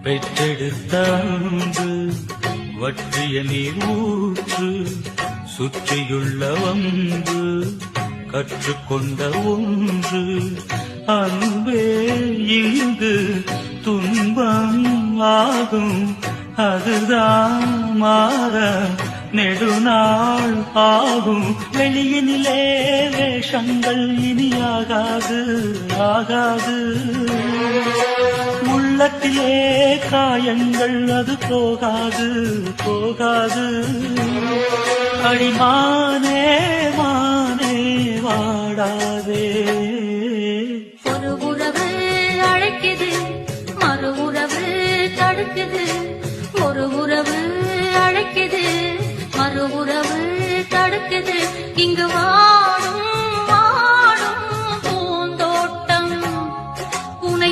பெற்றெடுத்த அன்பு வற்றிய நீர் ஊற்று சுற்றியுள்ள வம்பு கற்றுக்கொண்ட ஒன்று அன்பே இங்கு துன்பம் ஆகும் அதுதான் மாற நெடுநாள் ஆகும் வெளியினிலே வேஷங்கள் இனியாகாது ஆகாது உள்ளத்திலே காயங்கள் அது போகாது போகாது அடிமானே மானே வாடாதே ஒரு உறவு அழைக்குது மறு உறவு தடுக்குது ஒரு உறவு அழைக்குது மறு உறவு தடுக்குது